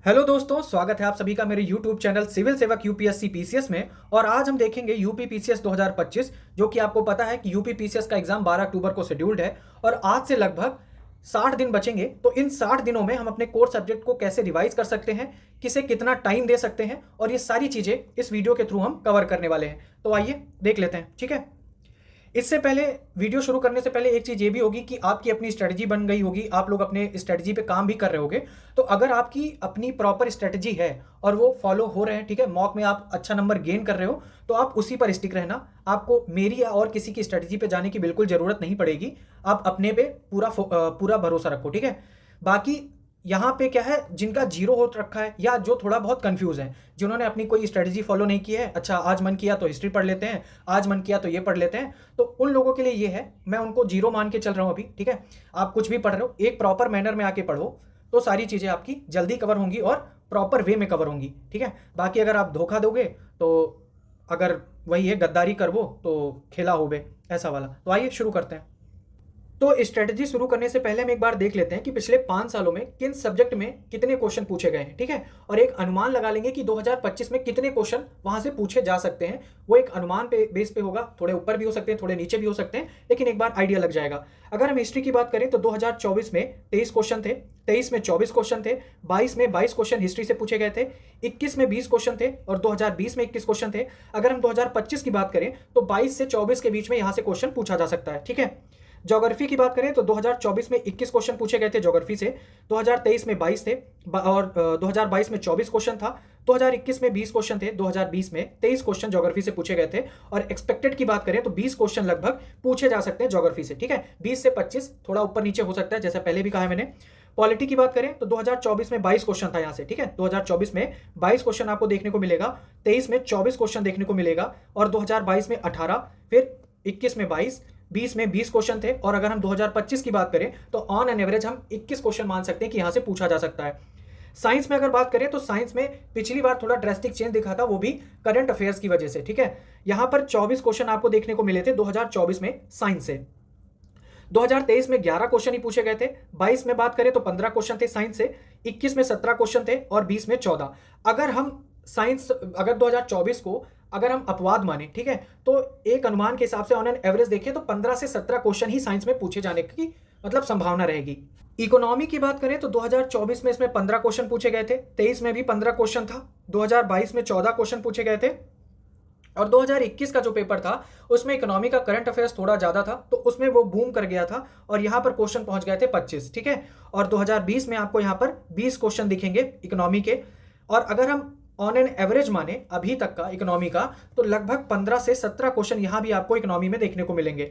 Hello दोस्तों, स्वागत है आप सभी का मेरे यूट्यूब चैनल सिविल सेवक यूपीएससी पीसीएस में। और आज हम देखेंगे यूपी पीसीएस 2025, जो कि आपको पता है कि यूपी पीसीएस का एग्जाम 12 अक्टूबर को शेड्यूल्ड है और आज से लगभग 60 दिन बचेंगे। तो इन 60 दिनों में हम अपने कोर सब्जेक्ट को कैसे रिवाइज कर सकते हैं, किसे कितना टाइम दे सकते हैं, और ये सारी चीज़ें इस वीडियो के थ्रू हम कवर करने वाले हैं। तो आइए देख लेते हैं, ठीक है। इससे पहले, वीडियो शुरू करने से पहले एक चीज़ ये भी होगी कि आपकी अपनी स्ट्रेटजी बन गई होगी, आप लोग अपने स्ट्रेटजी पे काम भी कर रहे होगे। तो अगर आपकी अपनी प्रॉपर स्ट्रेटजी है और वो फॉलो हो रहे हैं, ठीक है, मॉक में आप अच्छा नंबर गेन कर रहे हो, तो आप उसी पर स्टिक रहना। आपको मेरी या और किसी की स्ट्रेटजी पे जाने की बिल्कुल ज़रूरत नहीं पड़ेगी। आप अपने पे पूरा भरोसा रखो, ठीक है। बाकी यहाँ पे क्या है, जिनका जीरो हो रखा है या जो थोड़ा बहुत कंफ्यूज है, जिन्होंने अपनी कोई स्ट्रेटजी फॉलो नहीं की है, अच्छा आज मन किया तो हिस्ट्री पढ़ लेते हैं, आज मन किया तो ये पढ़ लेते हैं, तो उन लोगों के लिए ये है, मैं उनको जीरो मान के चल रहा हूँ अभी, ठीक है। आप कुछ भी पढ़ रहे हो, एक प्रॉपर मैनर में आके पढ़ो, तो सारी चीज़ें आपकी जल्दी कवर होंगी और प्रॉपर वे में कवर होंगी, ठीक है। बाकी अगर आप धोखा दोगे तो, अगर वही है गद्दारी करवो तो खेला होबे, ऐसा वाला। तो आइए शुरू करते हैं। तो स्ट्रेटजी शुरू करने से पहले हम एक बार देख लेते हैं कि पिछले 5 सालों में किन सब्जेक्ट में कितने क्वेश्चन पूछे गए हैं, ठीक है। और एक अनुमान लगा लेंगे कि 2025 में कितने क्वेश्चन वहां से पूछे जा सकते हैं। वो एक अनुमान पे बेस पे होगा, थोड़े ऊपर भी हो सकते हैं, थोड़े नीचे भी हो सकते हैं, लेकिन एक बार आइडिया लग जाएगा। अगर हम हिस्ट्री की बात करें तो 2024 में 23 क्वेश्चन थे, 23 में 24 क्वेश्चन थे, 22 में 22 क्वेश्चन हिस्ट्री से पूछे गए थे, 21 में 20 क्वेश्चन थे और 2020 में 21 क्वेश्चन थे। अगर हम 2025 की बात करें तो 22 से 24 के बीच में यहां से क्वेश्चन पूछा जा सकता है, ठीक है। ज्योग्राफी की बात करें तो 2024 में 21 क्वेश्चन पूछे गए थे ज्योग्राफी से, 2023 में 22 थे और 2022 में 24 क्वेश्चन था, 2021 में 20 क्वेश्चन थे, 2020 में 23 क्वेश्चन ज्योग्राफी से पूछे गए थे। और एक्सपेक्टेड की बात करें तो 20 क्वेश्चन लगभग पूछे जा सकते हैं ज्योग्राफी से, ठीक है। 20 से 25 थोड़ा ऊपर नीचे हो सकता है, जैसा पहले भी कहा है मैंने। पॉलिटी की बात करें तो 2024 में 22 क्वेश्चन था यहाँ से, ठीक है। 2024 में 22 क्वेश्चन आपको देखने को मिलेगा, 23 में 24 क्वेश्चन देखने को मिलेगा और 2022 में 18, फिर 21 में 22, 20 में 20 क्वेश्चन थे। और अगर हम 2025 की बात करें तो ऑन एन एवरेज हम 21 क्वेश्चन मान सकते हैं कि यहां से पूछा जा सकता है। साइंस में अगर बात करें तो साइंस में पिछली बार थोड़ा ड्रेस्टिक चेंज दिखा था, वो भी करंट अफेयर्स की वजह से, ठीक है। यहां पर 24 क्वेश्चन आपको देखने को मिले थे 2024 में साइंस से। 2023 में 11 क्वेश्चन ही पूछे गए थे, 22 में बात करें तो 15 क्वेश्चन थे साइंस से, 21 में 17 क्वेश्चन थे और 20 में 14। अगर हम साइंस, अगर 2024 को अगर हम अपवाद माने, ठीक है, तो एक अनुमान के हिसाब से ऑन एन एवरेज देखें तो 15 से 17 क्वेश्चन ही साइंस में पूछे जाने की मतलब संभावना रहेगी। इकोनॉमी की बात करें तो 2024 में इसमें 15 क्वेश्चन पूछे गए थे, 23 में भी 15 क्वेश्चन था, 2022 में 14 क्वेश्चन पूछे गए थे और 2021 का जो पेपर था उसमें इकोनॉमी का करंट अफेयर्स थोड़ा ज़्यादा था, तो उसमें वो बूम कर गया था और यहाँ पर क्वेश्चन पहुंच गए थे 25, ठीक है। और 2020 में आपको यहाँ पर 20 क्वेश्चन दिखेंगे इकोनॉमी के। और अगर हम ऑन एन एवरेज माने अभी तक का इकोनॉमी का, तो लगभग 15 से 17 क्वेश्चन यहाँ भी आपको इकोनॉमी में देखने को मिलेंगे।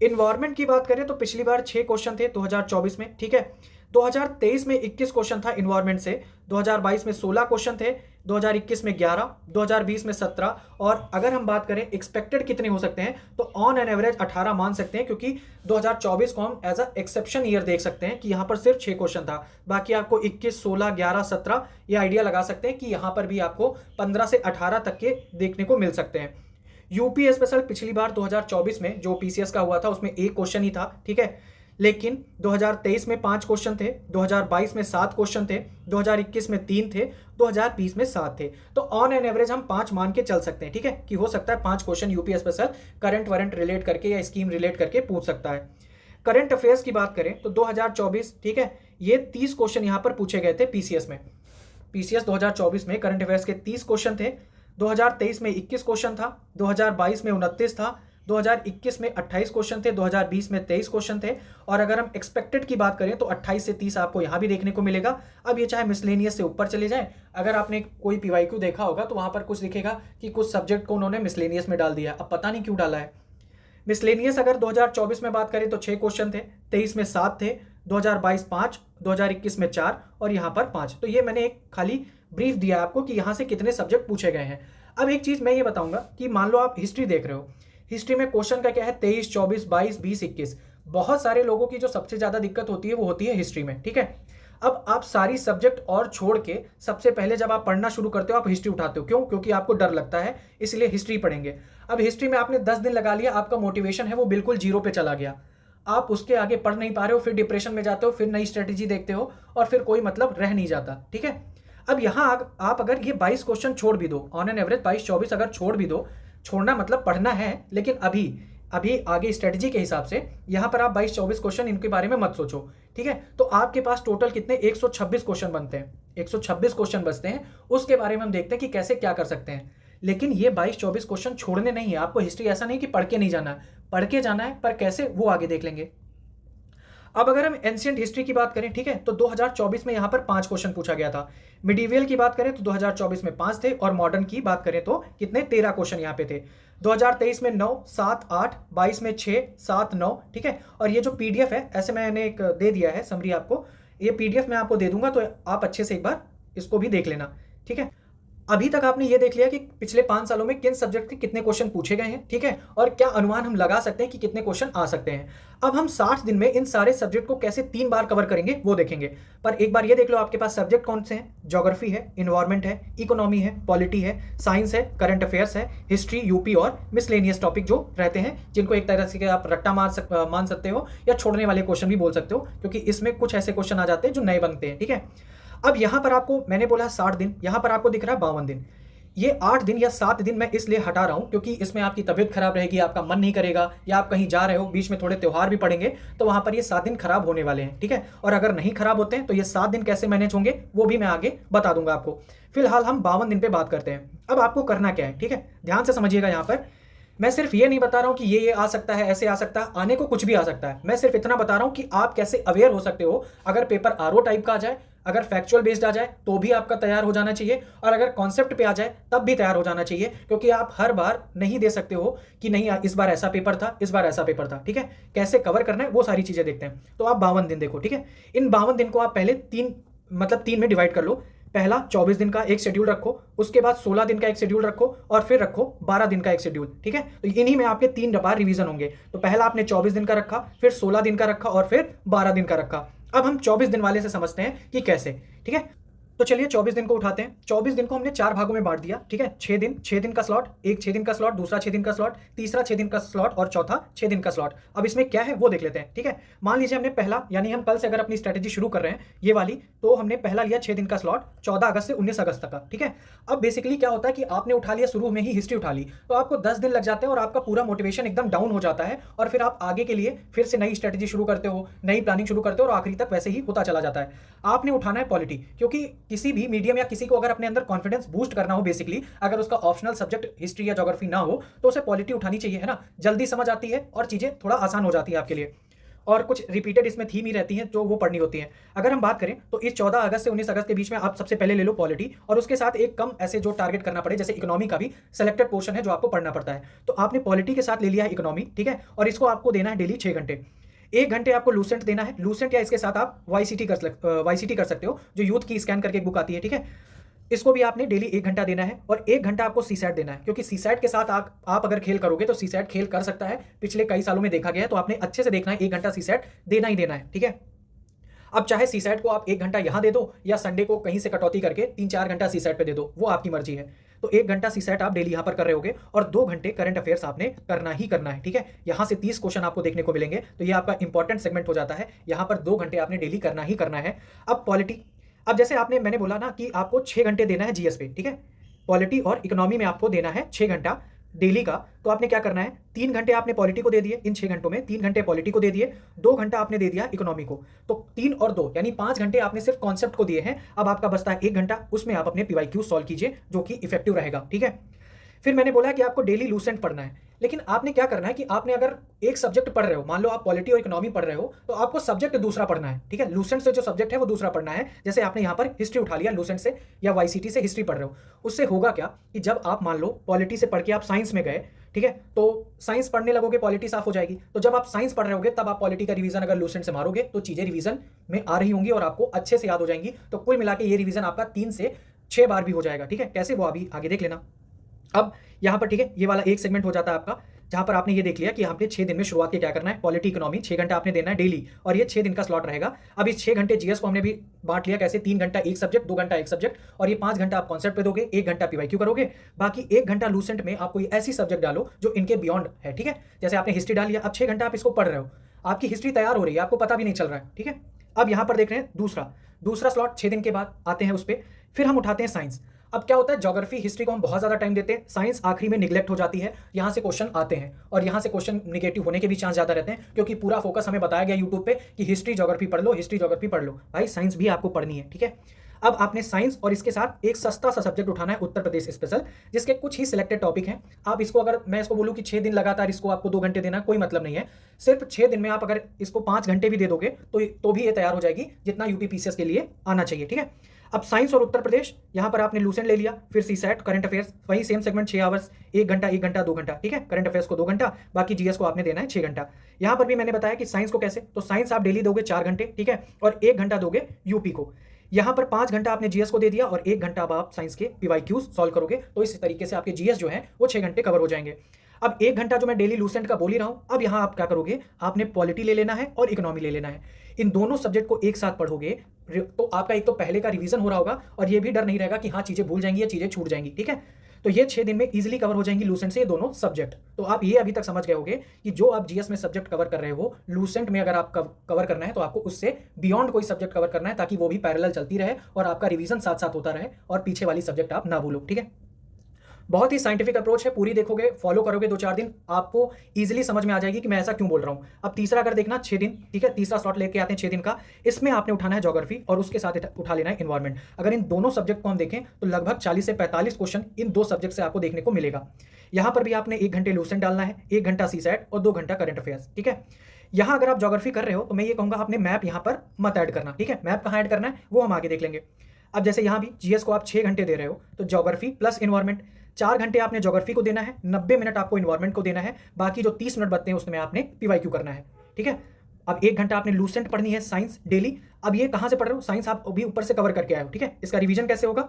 इन्वायरमेंट की बात करें तो पिछली बार 6 क्वेश्चन थे 2024 में, ठीक है। 2023 में 21 क्वेश्चन था इन्वायरमेंट से, 2022 में 16 क्वेश्चन थे, 2021 में 11, 2020 में 17। और अगर हम बात करें एक्सपेक्टेड कितने हो सकते हैं तो ऑन एन एवरेज 18 मान सकते हैं, क्योंकि 2024 को हम एज अ एक्सेप्शन ईयर देख सकते हैं कि यहाँ पर सिर्फ 6 क्वेश्चन था। बाकी आपको 21, 16, 11, 17 ये आइडिया लगा सकते हैं कि यहाँ पर भी आपको 15 से 18 तक के देखने को मिल सकते हैं। यूपी स्पेशल पिछली बार 2024 में जो पीसीएस का हुआ था उसमें 1 क्वेश्चन ही था, ठीक है। लेकिन 2023 में 5 क्वेश्चन थे, 2022 में 7 क्वेश्चन थे, 2021 में 3 थे, 2020 में 7 थे। तो ऑन एन एवरेज हम 5 मान के चल सकते हैं, ठीक है, कि हो सकता है 5 question UP special current warrant relate करके या स्कीम रिलेट करके पूछ सकता है। करंट अफेयर्स की बात करें तो 2024, ठीक है, ये 30 क्वेश्चन यहाँ पर पूछे गए थे पीसीएस में। पीसीएस 2024 में करंट अफेयर्स के 30 क्वेश्चन थे, 2023 में 21 क्वेश्चन था, 2022 में 29 था, 2021 में 28 क्वेश्चन थे, 2020 में 23 क्वेश्चन थे। और अगर हम एक्सपेक्टेड की बात करें तो 28 से 30 आपको यहाँ भी देखने को मिलेगा। अब ये चाहे मिसलेनियस से ऊपर चले जाए, अगर आपने कोई पीवाईक्यू देखा होगा तो वहाँ पर कुछ दिखेगा कि कुछ सब्जेक्ट को उन्होंने मिसलेनियस में डाल दिया, अब पता नहीं क्यों डाला है। मिसलेनियस अगर 2024 में बात करें तो 6 क्वेश्चन थे, 23 में 7 थे, 2022 5, 2021 में 4 और यहाँ पर 5। तो ये मैंने एक खाली ब्रीफ दिया आपको कि यहाँ से कितने सब्जेक्ट पूछे गए हैं। अब एक चीज़ मैं ये बताऊंगा कि मान लो आप हिस्ट्री देख रहे हो, हिस्ट्री में क्वेश्चन का क्या है 23, 24, 22, 20, 21। बहुत सारे लोगों की जो सबसे ज़्यादा दिक्कत होती है वो होती है हिस्ट्री में, ठीक है। अब आप सारी सब्जेक्ट और छोड़ के सबसे पहले जब आप पढ़ना शुरू करते हो आप हिस्ट्री उठाते हो, क्यों? क्योंकि आपको डर लगता है, इसलिए हिस्ट्री पढ़ेंगे। अब हिस्ट्री में आपने 10 दिन लगा लिया, आपका मोटिवेशन है वो बिल्कुल जीरो पे चला गया, आप उसके आगे पढ़ नहीं पा रहे हो, फिर डिप्रेशन में जाते हो, फिर नई स्ट्रेटेजी देखते हो और फिर कोई मतलब रह नहीं जाता, ठीक है। अब यहाँ आप अगर ये 22 क्वेश्चन छोड़ भी दो, ऑन एन एवरेज 22-24 अगर छोड़ भी दो, छोड़ना मतलब पढ़ना है, लेकिन अभी अभी आगे स्ट्रेटजी के हिसाब से यहाँ पर आप 22-24 क्वेश्चन इनके बारे में मत सोचो, ठीक है। तो आपके पास टोटल कितने 126 क्वेश्चन बनते हैं, 126 क्वेश्चन बचते हैं, उसके बारे में हम देखते हैं कि कैसे क्या कर सकते हैं। लेकिन ये 22-24 क्वेश्चन छोड़ने नहीं है आपको। हिस्ट्री ऐसा नहीं कि पढ़ के नहीं जाना है, पढ़ के जाना है, पर कैसे वो आगे देख लेंगे। अब अगर हम एंशिएंट हिस्ट्री की बात करें, ठीक है, तो 2024 में यहाँ पर 5 क्वेश्चन पूछा गया था। मिडीवियल की बात करें तो 2024 में 5 थे, और मॉडर्न की बात करें तो कितने 13 क्वेश्चन यहाँ पे थे। 2023 में 9, 7, 8, 22 में 6, 7, 9, ठीक है। और ये जो पीडीएफ है, ऐसे मैंने एक दे दिया है समरी आपको, ये पीडीएफ मैं आपको दे दूंगा, तो आप अच्छे से एक बार इसको भी देख लेना, ठीक है। अभी तक आपने ये देख लिया कि पिछले 5 सालों में किन सब्जेक्ट के कितने क्वेश्चन पूछे गए हैं, ठीक है, और क्या अनुमान हम लगा सकते हैं कि कितने क्वेश्चन आ सकते हैं। अब हम 60 दिन में इन सारे सब्जेक्ट को कैसे 3 बार कवर करेंगे वो देखेंगे। पर एक बार ये देख लो आपके पास सब्जेक्ट कौन से हैं। ज्योग्राफी है, इन्वायरमेंट है, इकोनॉमी है, पॉलिटी है, साइंस है, करंट अफेयर्स है, हिस्ट्री, यूपी और मिसलेनियस टॉपिक जो रहते हैं, जिनको एक तरह से आप रट्टा मान सकते हो या छोड़ने वाले क्वेश्चन भी बोल सकते हो, क्योंकि इसमें कुछ ऐसे क्वेश्चन आ जाते हैं जो नए बनते हैं, ठीक है। अब यहाँ पर आपको मैंने बोला 60 दिन, यहाँ पर आपको दिख रहा है 52 दिन। ये 8 दिन या 7 दिन मैं इसलिए हटा रहा हूं क्योंकि इसमें आपकी तबीयत खराब रहेगी, आपका मन नहीं करेगा, या आप कहीं जा रहे हो, बीच में थोड़े त्योहार भी पड़ेंगे, तो वहां पर ये 7 दिन खराब होने वाले हैं, ठीक है। और अगर नहीं खराब होते हैं तो ये 7 दिन कैसे मैनेज होंगे वो भी मैं आगे बता दूंगा आपको। फिलहाल हम 52 दिन पे बात करते हैं। अब आपको करना क्या है, ठीक है, ध्यान से समझिएगा। यहाँ पर मैं सिर्फ ये नहीं बता रहा हूं कि ये आ सकता है, ऐसे आ सकता है, आने को कुछ भी आ सकता है। मैं सिर्फ इतना बता रहा हूं कि आप कैसे अवेयर हो सकते हो। अगर पेपर आरओ टाइप का आ जाए, अगर फैक्चुअल बेस्ड आ जाए तो भी आपका तैयार हो जाना चाहिए, और अगर कॉन्सेप्ट पे आ जाए तब भी तैयार हो जाना चाहिए, क्योंकि आप हर बार नहीं दे सकते हो कि नहीं इस बार ऐसा पेपर था, इस बार ऐसा पेपर था, ठीक है। कैसे कवर करना है वो सारी चीजें देखते हैं। तो आप 52 दिन देखो, ठीक है। इन 52 दिन को आप पहले 3 में डिवाइड कर लो। पहला 24 दिन का एक शेड्यूल रखो, उसके बाद 16 दिन का एक शेड्यूल रखो, और फिर रखो 12 दिन का एक शेड्यूल, ठीक है। तो इन्हीं में आपके 3 बार रिवीजन होंगे। तो पहला आपने 24 दिन का रखा, फिर 16 दिन का रखा, और फिर 12 दिन का रखा। अब हम 24 दिन वाले से समझते हैं कि कैसे, ठीक है। तो चलिए 24 दिन को उठाते हैं। 24 दिन को हमने 4 भागों में बांट दिया, ठीक है। 6 दिन का स्लॉट, एक 6 दिन का स्लॉट, दूसरा 6 दिन का स्लॉट, तीसरा 6 दिन का स्लॉट, और चौथा 6 दिन का स्लॉट। अब इसमें क्या है वो देख लेते हैं, ठीक है। मान लीजिए हमने पहला, यानी हम कल से अगर अपनी स्ट्रेटेजी शुरू कर रहे हैं ये वाली, तो हमने पहला लिया 6 दिन का स्लॉट 14 अगस्त से 19 अगस्त तक का, ठीक है। अब बेसिकली क्या होता है कि आपने उठा लिया, शुरू में ही हिस्ट्री उठा ली, तो आपको 10 दिन लग जाते हैं और आपका पूरा मोटिवेशन एकदम डाउन हो जाता है, और फिर आप आगे के लिए फिर से नई स्ट्रेटेजी शुरू करते हो, नई प्लानिंग शुरू करते हो, और आखिरी तक वैसे ही होता चला जाता है। आपने उठाना है पॉलिटी, क्योंकि किसी भी मीडियम या किसी को अगर अपने अंदर कॉन्फिडेंस बूस्ट करना हो, बेसिकली अगर उसका ऑप्शनल सब्जेक्ट हिस्ट्री या ज्योग्राफी ना हो, तो उसे पॉलिटी उठानी चाहिए, है ना। जल्दी समझ आती है और चीजें थोड़ा आसान हो जाती है आपके लिए, और कुछ रिपीटेड इसमें थीम ही रहती हैं जो वो पढ़नी होती हैं। अगर हम बात करें तो इस 14 अगस्त से 19 अगस्त के बीच में आप सबसे पहले ले लो पॉलिटी, और उसके साथ एक कम ऐसे जो टारगेट करना पड़े, जैसे इकोनॉमी का भी सेलेक्टेड पोर्शन है जो आपको पढ़ना पड़ता है। तो आपने पॉलिटी के साथ ले लिया है इकोनॉमी, ठीक है, और इसको आपको देना है डेली 6 घंटे। 1 घंटे आपको लूसेंट देना है, लूसेंट या इसके साथ आप वाईसीटी कर सकते हो, जो यूथ की स्कैन करके एक बुक आती है, ठीक है। इसको भी आपने डेली 1 घंटा देना है, और 1 घंटा आपको सीसैट देना है, क्योंकि सीसैट के साथ आप अगर खेल करोगे तो सीसैट खेल कर सकता है, पिछले कई सालों में देखा गया है। तो आपने अच्छे से देखना है, 1 घंटा सीसैट देना ही देना है, ठीक है। अब चाहे सीसैट को आप 1 घंटा यहां दे दो, या संडे को कहीं से कटौती करके 3-4 घंटा सीसैट पे दे दो, वो आपकी मर्जी है। तो 1 घंटा सीसैट आप डेली यहां पर कर रहे होगे, और 2 घंटे करंट अफेयर्स आपने करना ही करना है, ठीक है। यहां से 30 क्वेश्चन आपको देखने को मिलेंगे, तो ये आपका इंपॉर्टेंट सेगमेंट हो जाता है। यहां पर 2 घंटे आपने डेली करना ही करना है। अब पॉलिटी, अब जैसे मैंने बोला ना कि आपको 6 घंटे देना है जीएस पे, ठीक है। पॉलिटी और इकोनॉमी में आपको देना है 6 घंटा डेली का। तो आपने क्या करना है, 3 घंटे आपने पॉलिटी को दे दिए, इन 6 घंटों में 3 घंटे पॉलिटी को दे दिए, 2 घंटा आपने दे दिया इकोनॉमी को। तो 3 और 2 यानी 5 घंटे आपने सिर्फ कॉन्सेप्ट को दिए हैं। अब आपका बचता है 1 घंटा, उसमें आप अपने पीवाईक्यू सॉल्व कीजिए, जो कि इफेक्टिव रहेगा, ठीक है। फिर मैंने बोला कि आपको डेली लूसेंट पढ़ना है, लेकिन आपने क्या करना है कि आपने अगर एक सब्जेक्ट पढ़ रहे हो, मान लो आप पॉलिटी और इकोनॉमी पढ़ रहे हो, तो आपको सब्जेक्ट दूसरा पढ़ना है, ठीक है। लूसेंट से जो सब्जेक्ट है वो दूसरा पढ़ना है। जैसे आपने यहाँ पर हिस्ट्री उठा लिया लूसेंट से, या वाईसीटी से हिस्ट्री पढ़ रहे हो, उससे होगा क्या कि जब आप मान लो पॉलिटी से पढ़ के आप साइंस में गए, ठीक है, तो साइंस पढ़ने लगोगे, पॉलिटी साफ हो जाएगी। तो जब आप साइंस पढ़ रहे होगे तब आप पॉलिटी का रिवीजन अगर लूसेंट से मारोगे तो चीजें रिवीजन में आ रही होंगी और आपको अच्छे से याद हो जाएंगी। तो कुल मिला के ये रिवीजन आपका 3 से 6 बार भी हो जाएगा, ठीक है। कैसे, वो अभी आगे देख लेना। अब यहाँ पर, ठीक है, ये वाला एक सेगमेंट हो जाता है आपका, जहां पर आपने ये देख लिया कि आपने 6 दिन में शुरुआत के क्या करना है, पॉलिटी इकोनॉमी 6 घंटा आपने देना है डेली, और ये 6 दिन का स्लॉट रहेगा। अब इस 6 घंटे जीएस को हमने भी बांट लिया कैसे, 3 घंटा एक सब्जेक्ट, 2 घंटा एक सब्जेक्ट, और ये 5 घंटा आप कॉन्सेप्ट पे दोगे, 1 घंटा पीवाईक्यू करोगे, बाकी 1 घंटा लूसेंट में आप कोई ऐसी सब्जेक्ट डालो जो इनके बियॉन्ड है, ठीक है। जैसे आपने हिस्ट्री डाल लिया, अब 6 घंटा आप इसको पढ़ रहे हो, आपकी हिस्ट्री तैयार हो रही है, आपको पता भी नहीं चल रहा है, ठीक है। अब यहाँ पर देख रहे हैं दूसरा स्लॉट 6 दिन के बाद आते हैं उस पर। फिर हम उठाते हैं साइंस। अब क्या होता है, ज्योग्राफी हिस्ट्री को हम बहुत ज़्यादा टाइम देते हैं, साइंस आखिरी में निगलेक्ट हो जाती है, यहाँ से क्वेश्चन आते हैं और यहाँ से क्वेश्चन निगेटिव होने के भी चांस ज़्यादा रहते हैं, क्योंकि पूरा फोकस हमें बताया गया यूट्यूब पे कि हिस्ट्री ज्योग्राफी पढ़ लो, हिस्ट्री ज्योग्राफी पढ़ लो। भाई साइंस भी आपको पढ़नी है, ठीक है। अब आपने साइंस और इसके साथ एक सस्ता सा सब्जेक्ट उठाना है, उत्तर प्रदेश स्पेशल, जिसके कुछ ही सिलेक्टेड टॉपिक हैं। आप इसको, अगर मैं इसको बोलूँ कि 6 दिन लगातार इसको आपको 2 घंटे देना, कोई मतलब नहीं है। सिर्फ 6 दिन में आप अगर इसको 5 घंटे भी दे दोगे तो भी ये तैयार हो जाएगी, जितना यूपी पीसीएस के लिए आना चाहिए, ठीक है। अब साइंस और उत्तर प्रदेश, यहाँ पर आपने लूसेंट ले लिया, फिर सीसैट, करंट अफेयर्स, वही सेम सेगमेंट 6 आवर्स, 1 घंटा 1 घंटा 2 घंटा, ठीक है। करंट अफेयर्स को 2 घंटा, बाकी जीएस को आपने देना है 6 घंटा। यहाँ पर भी मैंने बताया कि साइंस को कैसे, तो साइंस आप डेली दोगे 4 घंटे, ठीक है, और 1 घंटा दोगे यूपी को। यहाँ पर 5 घंटा आपने जीएस को दे दिया और 1 घंटा अब आप साइंस के पीवाईक्यूज सॉल्व करोगे, तो इस तरीके से आपके जीएस जो है वो 6 घंटे कवर हो जाएंगे। अब 1 घंटा जो मैं डेली लूसेंट का बोल ही रहा हूँ, अब यहाँ आप क्या करोगे, आपने पॉलिटी ले लेना है और इकोनॉमी ले लेना है। इन दोनों सब्जेक्ट को एक साथ पढ़ोगे तो आपका एक तो पहले का रिवीजन हो रहा होगा और ये भी डर नहीं रहेगा कि हाँ चीज़ें भूल जाएंगी या चीज़ें छूट जाएंगी, ठीक है। तो ये 6 दिन में इजीली कवर हो जाएंगी लूसेंट से ये दोनों सब्जेक्ट। तो आप ये अभी तक समझ गए होंगे कि जो आप जीएस में सब्जेक्ट कवर कर रहे हो, लूसेंट में अगर आप कवर करना है तो आपको उससे बियॉन्ड कोई सब्जेक्ट कवर करना है, ताकि वो भी पैरेलल चलती रहे और आपका रिवीजन साथ साथ होता रहे और पीछे वाली सब्जेक्ट आप ना भूलो, ठीक है। बहुत ही साइंटिफिक अप्रोच है, पूरी देखोगे, फॉलो करोगे 2-4 दिन, आपको इजीली समझ में आ जाएगी कि मैं ऐसा क्यों बोल रहा हूँ। अब तीसरा अगर देखना 6 दिन, ठीक है, तीसरा स्लॉट लेके आते हैं 6 दिन का। इसमें आपने उठाना है ज्योग्राफी और उसके साथ उठा लेना है इन्वायरमेंट। अगर इन दोनों सब्जेक्ट को हम देखें तो लगभग 40 से 45 क्वेश्चन इन 2 सब्जेक्ट से आपको देखने को मिलेगा। यहाँ पर भी आपने 1 घंटे लूसेंट डालना है, 1 घंटा सीसैट और 2 घंटा करंट अफेयर्स, ठीक है। यहाँ अगर आप ज्योग्राफी कर रहे हो तो मैं ये कहूँगा आपने मैप यहाँ पर मत ऐड करना, ठीक है। मैप कहाँ ऐड करना है वो हम आगे देख लेंगे। अब जैसे यहाँ भी जीएस को आप 6 घंटे दे रहे हो, तो ज्योग्राफी प्लस इन्वायरमेंट, 4 घंटे आपने ज्योग्राफी को देना है, 90 मिनट आपको इन्वायरमेंट को देना है, बाकी जो 30 मिनट बचते हैं उसमें आपने पीवाईक्यू करना है, ठीक है। अब 1 घंटा आपने लूसेंट पढ़नी है साइंस डेली। अब ये कहाँ से पढ़ रहे हो, साइंस आप अभी ऊपर से कवर करके आए हो, ठीक है। इसका रिवीजन कैसे होगा,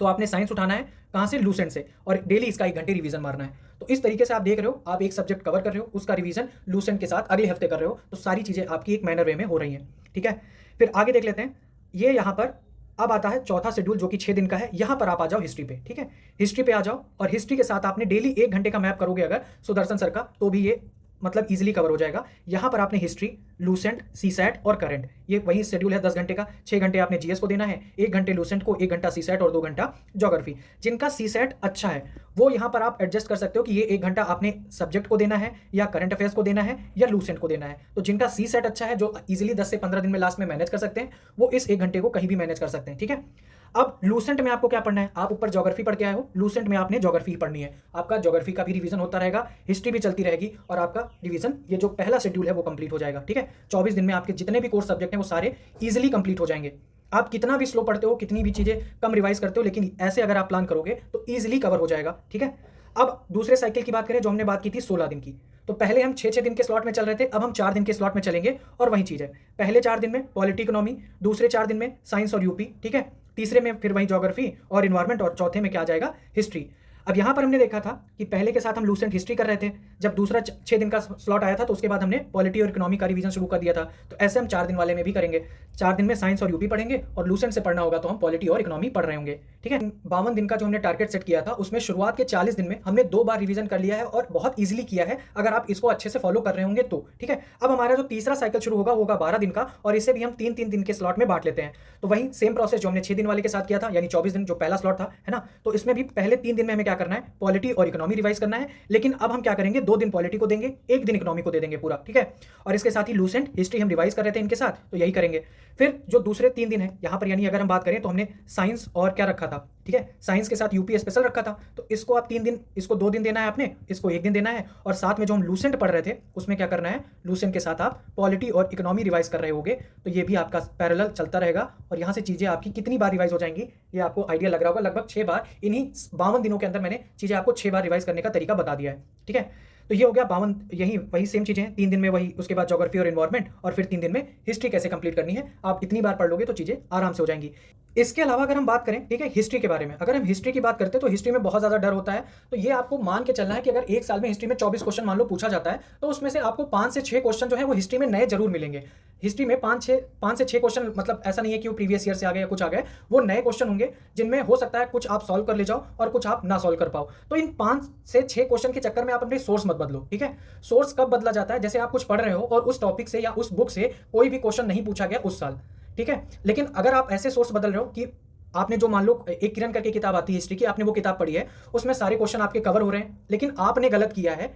तो आपने साइंस उठाना है कहाँ से, लूसेंट से, और डेली इसका 1 घंटे रिवीजन मारना है। तो इस तरीके से आप देख रहे हो, आप एक सब्जेक्ट कवर कर रहे हो, उसका रिवीजन लूसेंट के साथ अगले हफ्ते कर रहे हो, तो सारी चीज़ें आपकी एक मैनर वे में हो रही हैं, ठीक है। फिर आगे देख लेते हैं, ये यहाँ पर अब आता है चौथा शेड्यूल जो कि 6 दिन का है। यहाँ पर आप आ जाओ हिस्ट्री पे, ठीक है। हिस्ट्री पे आ जाओ और हिस्ट्री के साथ आपने डेली 1 घंटे का मैप करोगे अगर सुदर्शन सर का, तो भी ये मतलब इजीली कवर हो जाएगा। यहाँ पर आपने हिस्ट्री, लूसेंट, सीसैट और करंट, ये वही शेड्यूल है 10 घंटे का। 6 घंटे आपने जीएस को देना है, 1 घंटे लूसेंट को, 1 घंटा सीसैट और 2 घंटा ज्योग्राफी। जिनका सीसैट अच्छा है वो यहाँ पर आप एडजस्ट कर सकते हो कि ये 1 घंटा आपने सब्जेक्ट को देना है या करंट अफेयर्स को देना है या लूसेंट को देना है। तो जिनका सीसैट अच्छा है, जो इजीली 10 से 15 दिन में लास्ट में मैनेज कर सकते हैं, वो इस 1 घंटे को कहीं भी मैनेज कर सकते हैं, ठीक है। अब लूसेंट में आपको क्या पढ़ना है, आप ऊपर ज्योग्राफी पढ़ के आए हो, लूसेंट में आपने ज्योग्राफी ही पढ़नी है। आपका ज्योग्राफी का भी रिवीजन होता रहेगा, हिस्ट्री भी चलती रहेगी और आपका रिवीजन, ये जो पहला शेड्यूल है वो कंप्लीट हो जाएगा, ठीक है। 24 दिन में आपके जितने भी कोर्स सब्जेक्ट हैं वो सारे इजीली कंप्लीट हो जाएंगे। आप कितना भी स्लो पढ़ते हो, कितनी भी चीज़ें कम रिवाइज करते हो, लेकिन ऐसे अगर आप प्लान करोगे तो ईजिली कवर हो जाएगा, ठीक है। अब दूसरे साइकिल की बात करें, जो हमने बात की थी 16 दिन की, तो पहले हम 6-6 दिन के स्लॉट में चल रहे थे, अब हम 4 दिन के स्लॉट में चलेंगे और वही चीज़ है। पहले 4 दिन में पॉलिटी इकोनॉमी, दूसरे 4 दिन में साइंस और यूपी, ठीक है, तीसरे में फिर वही ज्योग्राफी और इन्वायरमेंट, और चौथे में क्या आ जाएगा, हिस्ट्री। अब यहाँ पर हमने देखा था कि पहले के साथ हम लूसेंट हिस्ट्री कर रहे थे, जब दूसरा 6 दिन का स्लॉट आया था तो उसके बाद हमने पॉलिटी और इकोनॉमी का रिवीजन शुरू कर दिया था। तो ऐसे हम 4 दिन वाले में भी करेंगे, 4 दिन में साइंस और यूपी पढ़ेंगे और लूसेंट से पढ़ना होगा तो हम पॉलिटी और इकोनॉमी पढ़ रहे होंगे, ठीक है। 52 दिन का जो हमने टारगेट सेट किया था उसमें शुरुआत के 40 दिन में हमने 2 बार रिवीजन कर लिया है और बहुत ईजिली किया है, अगर आप इसको अच्छे से फॉलो कर रहे होंगे तो, ठीक है। अब हमारा जो तीसरा साइकिल शुरू होगा वो होगा 12 दिन का, और इसे भी हम 3-3 दिन के स्लॉट में बांट लेते हैं। तो वही सेम प्रोसेस जो हमने 6 दिन वाले के साथ किया था, यानी 24 दिन जो पहला स्लॉट था, है ना। तो इसमें भी पहले 3 दिन में हमें क्या करना है, पॉलिटी और इकोनॉमी रिवाइज करना है, लेकिन अब हम क्या करेंगे, 2 दिन पॉलिटी को देंगे, 1 दिन इकोनॉमी को दे देंगे पूरा, ठीक है। और इसके साथ ही लूसेंट हिस्ट्री हम रिवाइज कर रहे थे इनके साथ, तो यही करेंगे। फिर जो दूसरे 3 दिन है यहाँ पर, यानी अगर हम बात करें तो हमने साइंस और क्या रखा था, ठीक है, साइंस के साथ यूपी स्पेशल रखा था, तो इसको आप 3 दिन, इसको 2 दिन देना है आपने, इसको 1 दिन देना है, और साथ में जो हम लूसेंट पढ़ रहे थे उसमें क्या करना है, लूसेंट के साथ आप पॉलिटी और इकोनॉमी रिवाइज कर रहे होगे, तो ये भी आपका पैरेलल चलता रहेगा और यहाँ से चीज़ें आपकी कितनी बार रिवाइज हो जाएंगी ये आपको आइडिया लग रहा होगा। लगभग 6 बार, इन्हीं 52 दिनों के अंदर मैंने चीज़ें आपको 6 बार रिवाइज करने का तरीका बता दिया है, ठीक है। तो ये हो गया 52, यही वही सेम चीज़ें हैं, 3 दिन में वही, उसके बाद ज्योग्राफी और इन्वायरमेंट, और फिर 3 दिन में हिस्ट्री कैसे कंप्लीट करनी है। आप इतनी बार पढ़ लोगे तो चीज़ें आराम से हो जाएंगी। इसके अलावा अगर हम बात करें, ठीक है, हिस्ट्री के बारे में, अगर हम हिस्ट्री की बात करते हैं तो हिस्ट्री में बहुत ज़्यादा डर होता है। तो ये आपको मान के चलना है कि अगर 1 साल में हिस्ट्री में 24 क्वेश्चन मान लो पूछा जाता है, तो उसमें से आपको 5 से 6 क्वेश्चन जो है वो हिस्ट्री में नए जरूर मिलेंगे। हिस्ट्री में 5 से 6 क्वेश्चन, मतलब ऐसा नहीं है कि वो प्रीवियस ईयर से आ गए या कुछ आ गए, वो नए क्वेश्चन होंगे जिनमें हो सकता है कुछ आप सॉल्व कर ले जाओ और कुछ आप ना सॉल्व कर पाओ। तो इन 5 से 6 क्वेश्चन के चक्कर में आप अपने सोर्स मत बदलो, ठीक है। सोर्स कब बदला जाता है, जैसे आप कुछ पढ़ रहे हो और उस टॉपिक से या उस बुक से कोई भी क्वेश्चन नहीं पूछा गया उस साल, ठीक है। लेकिन अगर आप ऐसे सोर्स बदल रहे हो कि आपने जो मान लो एक किरण करके किताब आती है हिस्ट्री की, आपने वो किताब पढ़ी है, उसमें सारे क्वेश्चन आपके कवर हो रहे हैं, लेकिन आपने गलत किया है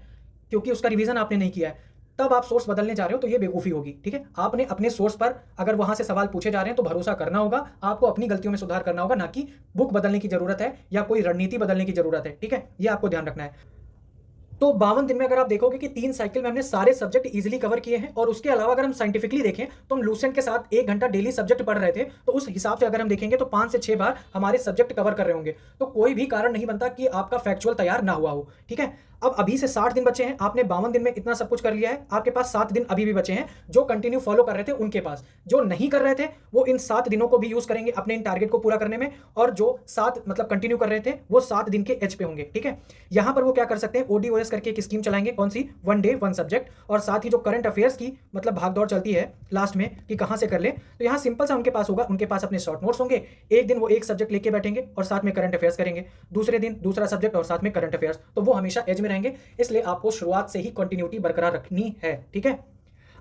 क्योंकि उसका रिवीजन आपने नहीं किया है, तब आप सोर्स बदलने जा रहे हो तो ये बेवकूफ़ी होगी। ठीक है, आपने अपने सोर्स पर अगर वहां से सवाल पूछे जा रहे हैं तो भरोसा करना होगा, आपको अपनी गलतियों में सुधार करना होगा, ना कि बुक बदलने की जरूरत है या कोई रणनीति बदलने की जरूरत है। ठीक है, ये आपको ध्यान रखना है। तो 52 दिन में अगर आप देखोगे कि 3 साइकिल में हमने सारे सब्जेक्ट इजीली कवर किए हैं, और उसके अलावा अगर हम साइंटिफिकली देखें तो हम लूसेंट के साथ 1 घंटा डेली सब्जेक्ट पढ़ रहे थे, तो उस हिसाब से अगर हम देखेंगे तो 5 से 6 बार हमारे सब्जेक्ट कवर कर रहे होंगे। तो कोई भी कारण नहीं बनता कि आपका फैक्चुअल तैयार ना हुआ हो। ठीक है, अब अभी से 60 दिन बचे हैं, आपने 52 दिन में इतना सब कुछ कर लिया है, आपके पास 7 दिन अभी भी बचे हैं। जो कंटिन्यू फॉलो कर रहे थे उनके पास, जो नहीं कर रहे थे वो इन 7 दिनों को भी यूज करेंगे अपने इन टारगेट को पूरा करने में, और जो 7 मतलब कंटिन्यू कर रहे थे वो 7 दिन के एच पे होंगे। ठीक है, यहां पर वो क्या कर सकते हैं, ओडीओएस करके एक स्कीम चलाएंगे, कौन सी, 1 डे 1 सब्जेक्ट, और साथ ही जो करंट अफेयर्स की मतलब भागदौड़ चलती है लास्ट में कि कहां से कर ले, तो यहां सिंपल सा उनके पास होगा, उनके पास अपने शॉर्ट नोट्स होंगे, एक दिन वो एक सब्जेक्ट लेके बैठेंगे और साथ में करंट अफेयर्स करेंगे, दूसरे दिन दूसरा सब्जेक्ट और साथ में करंट अफेयर्स, तो वो हमेशा एज में रहेंगे। इसलिए आपको शुरुआत से ही कंटिन्यूटी बरकरार रखनी है। ठीक है,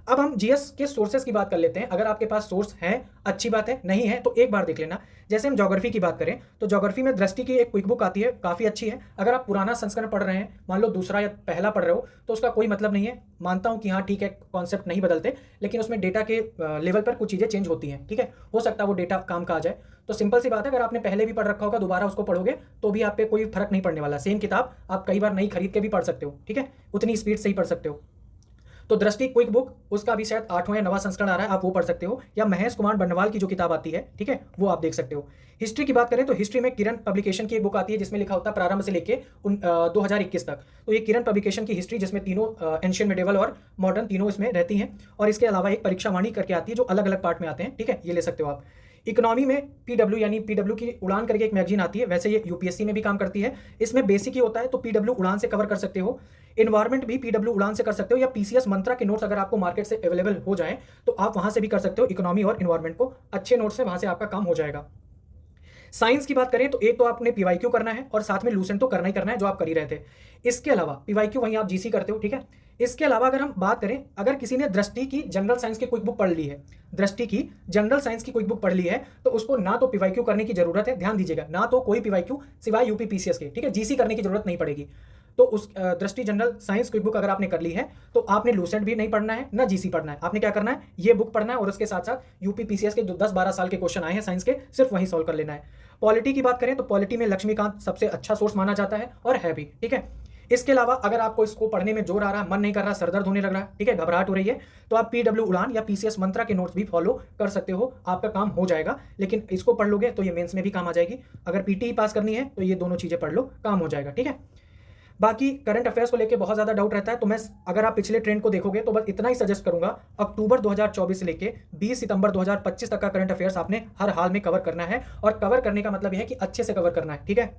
अब हम जीएस के सोर्सेज की बात कर लेते हैं। अगर आपके पास सोर्स है अच्छी बात है, नहीं है तो एक बार देख लेना। जैसे हम ज्योग्राफी की बात करें तो ज्योग्राफी में दृष्टि की एक क्विक बुक आती है, काफ़ी अच्छी है। अगर आप पुराना संस्करण पढ़ रहे हैं, मान लो दूसरा या पहला पढ़ रहे हो, तो उसका कोई मतलब नहीं है। मानता हूं कि हाँ ठीक है, कॉन्सेप्ट नहीं बदलते, लेकिन उसमें डेटा के लेवल पर कुछ चीज़ें चेंज होती हैं। ठीक है, हो सकता है वो डेटा काम का आ जाए। तो सिंपल सी बात है, अगर आपने पहले भी पढ़ रखा होगा, दोबारा उसको पढ़ोगे तो भी आप पे कोई फर्क नहीं पड़ने वाला। सेम किताब आप कई बार नई खरीद के भी पढ़ सकते हो। ठीक है, उतनी स्पीड से ही पढ़ सकते हो। तो दृष्टि क्विक बुक, उसका भी शायद 8वां या 9वां संस्करण आ रहा है, आप वो पढ़ सकते हो, या महेश कुमार बंडवाल की जो किताब आती है, ठीक है, वो आप देख सकते हो। हिस्ट्री की बात करें तो हिस्ट्री में किरण पब्लिकेशन की एक बुक आती है जिसमें लिखा होता है प्रारंभ से लेके 2021 तक। तो ये किरण पब्लिकेशन की हिस्ट्री, जिसमें तीनों एंशियंट, मिडिवल और मॉडर्न तीनों इसमें रहती हैं, और इसके अलावा एक परीक्षा वाणी करके आती है जो अलग अलग पार्ट में आते हैं। ठीक है, ये ले सकते हो आप। इकोनॉमी में पीडब्ल्यू यानी पीडब्ल्यू की उड़ान करके एक मैगजीन आती है, वैसे ये यूपीएससी में भी काम करती है। इसमें बेसिक ही होता है, तो पीडब्ल्यू उड़ान से कवर कर सकते हो। इन्वायरमेंट भी पीडब्ल्यू उड़ान से कर सकते हो, या पीसीएस मंत्रा के नोट्स अगर आपको मार्केट से अवेलेबल हो जाए तो आप वहां से भी कर सकते हो। इकोनॉमी और इन्वायरमेंट को अच्छे नोट्स से वहां से आपका काम हो जाएगा। साइंस की बात करें तो एक तो आपने पीवाईक्यू करना है, और साथ में लूसेंट तो करना ही करना है जो आप कर ही रहे थे। इसके अलावा पीवाईक्यू वहीं आप जीसी करते हो। ठीक है, इसके अलावा अगर हम बात करें, अगर किसी ने दृष्टि की जनरल साइंस की क्विक बुक पढ़ ली है, दृष्टि की जनरल साइंस की क्विक बुक पढ़ ली है, तो उसको ना तो पीवाईक्यू करने की जरूरत है, ध्यान दीजिएगा, ना तो कोई पीवाईक्यू सिवाय यूपी पीसीएस के। ठीक है, जीसी करने की जरूरत नहीं पड़ेगी। तो उस दृष्टि जनरल साइंस क्विक बुक अगर आपने कर ली है तो आपने लूसेंट भी नहीं पढ़ना है, ना जीसी पढ़ना है। आपने क्या करना है, ये बुक पढ़ना है, और उसके साथ साथ यूपी पीसीएस के जो 10-12 साल के क्वेश्चन आए हैं साइंस के, सिर्फ वही सॉल्व कर लेना है। पॉलिटी की बात करें तो पॉलिटी में लक्ष्मीकांत सबसे अच्छा सोर्स माना जाता है, और है भी। ठीक है, इसके अलावा अगर आपको इसको पढ़ने में जोर आ रहा है, मन नहीं कर रहा, सरदर्द होने लग रहा है, ठीक है, घबराहट हो रही है, तो आप पीडब्ल्यू उड़ान या पीसीएस मंत्रा के नोट्स भी फॉलो कर सकते हो, आपका काम हो जाएगा। लेकिन इसको पढ़ लोगे तो ये मेंस में भी काम आ जाएगी। अगर पीटी पास करनी है तो ये दोनों चीजें पढ़ लो, काम हो जाएगा। ठीक है, बाकी करंट अफेयर्स को लेके बहुत ज्यादा डाउट रहता है, तो मैं अगर आप पिछले ट्रेंड को देखोगे तो बस इतना ही सजेस्ट करूंगा, अक्टूबर 2024 से लेके 20 सितंबर 2025 तक का करंट अफेयर्स आपने हर हाल में कवर करना है, और कवर करने का मतलब यह है कि अच्छे से कवर करना है। ठीक है,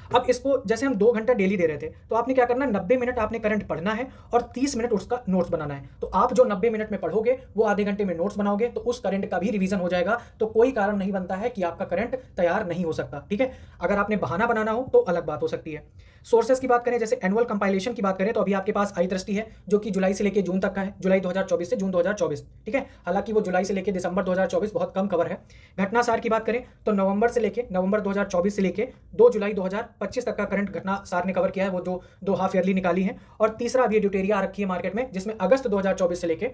अब इसको जैसे हम 2 घंटा डेली दे रहे थे, तो आपने क्या करना है, 90 मिनट आपने करंट पढ़ना है और 30 मिनट उसका नोट्स बनाना है। तो आप जो 90 मिनट में पढ़ोगे वो आधे घंटे में नोट्स बनाओगे, तो उस करंट का भी रिवीजन हो जाएगा। तो कोई कारण नहीं बनता है कि आपका करंट तैयार नहीं हो सकता। ठीक है, अगर आपने बहाना बनाना हो तो अलग बात हो सकती है। सोर्सेस की बात करें, जैसे एनुअल कंपाइलेशन की बात करें, तो अभी आपके पास आई दृष्टि है जो कि जुलाई से लेकर जून तक का है, जुलाई 2024 से जून 2024। ठीक है, हालांकि वो जुलाई से लेकर दिसंबर 2024 बहुत कम कवर है। घटनासार की बात करें तो नवंबर 2024 से लेकर 2 जुलाई 2025 तक का करंट घटना सार ने कवर किया है, वो जो 2 हाफ ईयरली निकाली है। और तीसरा अभी ड्यूटेरिया आ रखी है मार्केट में, जिसमें अगस्त 2024 से लेके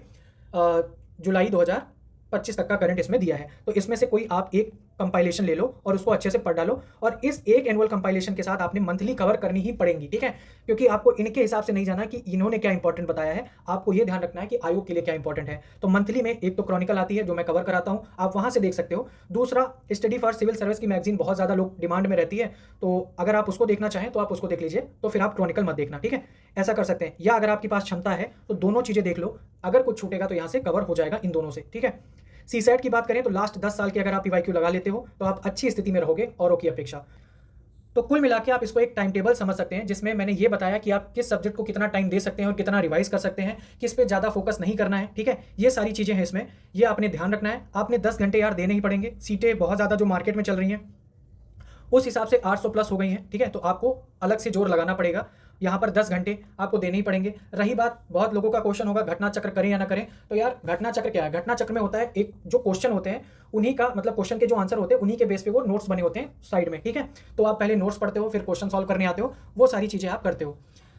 जुलाई 2025 तक का करंट इसमें दिया है। तो इसमें से कोई आप एक कंपाइलेशन ले लो और उसको अच्छे से पढ़ डालो, और इस एक एनुअल कंपाइलेशन के साथ आपने मंथली कवर करनी ही पड़ेंगी। ठीक है, क्योंकि आपको इनके हिसाब से नहीं जाना कि इन्होंने क्या इंपॉर्टेंट बताया है, आपको ये ध्यान रखना है कि आयोग के लिए क्या इंपॉर्टेंट है। तो मंथली में एक तो क्रॉनिकल आती है जो मैं कवर कराता हूँ, आप वहां से देख सकते हो। दूसरा, स्टडी फॉर सिविल सर्विस की मैगजीन बहुत ज्यादा लोग डिमांड में रहती है, तो अगर आप उसको देखना चाहें तो आप उसको देख लीजिए, तो फिर आप क्रॉनिकल मत देखना। ठीक है, ऐसा कर सकते हैं, या अगर आपके पास क्षमता है तो दोनों चीजें देख लो, अगर कुछ छूटेगा तो यहाँ से कवर हो जाएगा इन दोनों से। ठीक है, सीसेट की बात करें तो लास्ट 10 साल के अगर आप पीवाईक्यू लगा लेते हो तो आप अच्छी स्थिति में रहोगे औरों की अपेक्षा। तो कुल मिला के आप इसको एक टाइम टेबल समझ सकते हैं, जिसमें मैंने ये बताया कि आप किस सब्जेक्ट को कितना टाइम दे सकते हैं और कितना रिवाइज कर सकते हैं, किस पे ज़्यादा फोकस नहीं करना है। ठीक है, ये सारी चीज़ें हैं इसमें, ये आपने ध्यान रखना है। आपने 10 घंटे यार देने ही पड़ेंगे, सीटें बहुत ज़्यादा जो मार्केट में चल रही हैं उस हिसाब से 800 प्लस हो गई हैं। ठीक है, तो आपको अलग से जोर लगाना पड़ेगा। यहाँ पर 10 घंटे आपको देने ही पड़ेंगे। रही बात, बहुत लोगों का क्वेश्चन होगा घटना चक्र करें या ना करें, तो यार घटना चक्र क्या है? घटना चक्र में होता है एक जो क्वेश्चन होते हैं उन्हीं का मतलब क्वेश्चन के जो आंसर होते हैं उन्हीं के बेस पे वो नोट्स बने होते हैं साइड में, ठीक है। तो आप पहले नोट्स पढ़ते हो, फिर क्वेश्चन सॉल्व करने आते हो, वो सारी चीज़ें आप करते हो।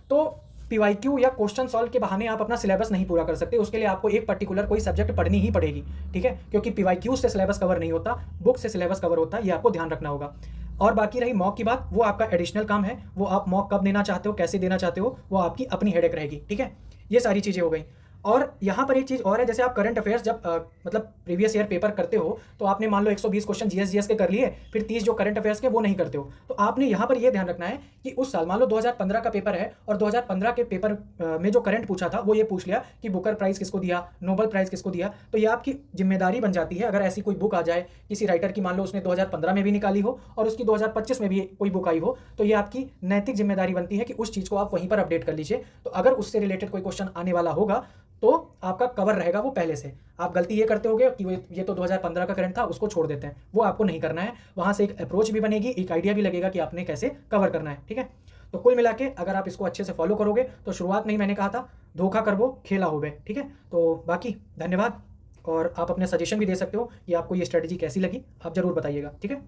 तो पीवाईक्यू या क्वेश्चन सॉल्व के बहाने आप अपना सिलेबस नहीं पूरा कर सकते, उसके लिए आपको एक पर्टिकुलर कोई सब्जेक्ट पढ़नी ही पड़ेगी, ठीक है, क्योंकि पीवाईक्यू से सिलेबस कवर नहीं होता, बुक से सिलेबस कवर होता है, ये आपको ध्यान रखना होगा। और बाकी रही मॉक की बात, वो आपका एडिशनल काम है, वो आप मॉक कब देना चाहते हो, कैसे देना चाहते हो, वो आपकी अपनी हेडेक रहेगी, ठीक है। ये सारी चीज़ें हो गई। और यहाँ पर एक चीज़ और है, जैसे आप करंट अफेयर्स जब मतलब प्रीवियस ईयर पेपर करते हो तो आपने मान लो 120 क्वेश्चन जीएस के कर लिए, फिर 30 जो करंट अफेयर्स के वो नहीं करते हो, तो आपने यहाँ पर ये ध्यान रखना है कि उस साल मान लो 2015 का पेपर है और 2015 के पेपर में जो करंट पूछा था वो ये पूछ लिया कि बुकर प्राइज किसको दिया, नोबेल प्राइज किसको दिया, तो ये आपकी जिम्मेदारी बन जाती है। अगर ऐसी कोई बुक आ जाए किसी राइटर की, मान लो उसने 2015 में भी निकाली हो और उसकी 2025 में भी कोई बुक आई हो, तो ये आपकी नैतिक जिम्मेदारी बनती है कि उस चीज़ को आप वहीं पर अपडेट कर लीजिए। तो अगर उससे रिलेटेड कोई क्वेश्चन आने वाला होगा तो आपका कवर रहेगा वो पहले से। आप गलती ये करते होगे कि ये तो 2015 का करंट था, उसको छोड़ देते हैं, वो आपको नहीं करना है। वहाँ से एक अप्रोच भी बनेगी, एक आइडिया भी लगेगा कि आपने कैसे कवर करना है, ठीक है। तो कुल मिला के अगर आप इसको अच्छे से फॉलो करोगे तो शुरुआत में ही मैंने कहा था धोखा करबो खेला होबे, ठीक है। तो बाकी धन्यवाद, और आप अपने सजेशन भी दे सकते हो कि आपको ये स्ट्रेटजी कैसी लगी, आप ज़रूर बताइएगा, ठीक है।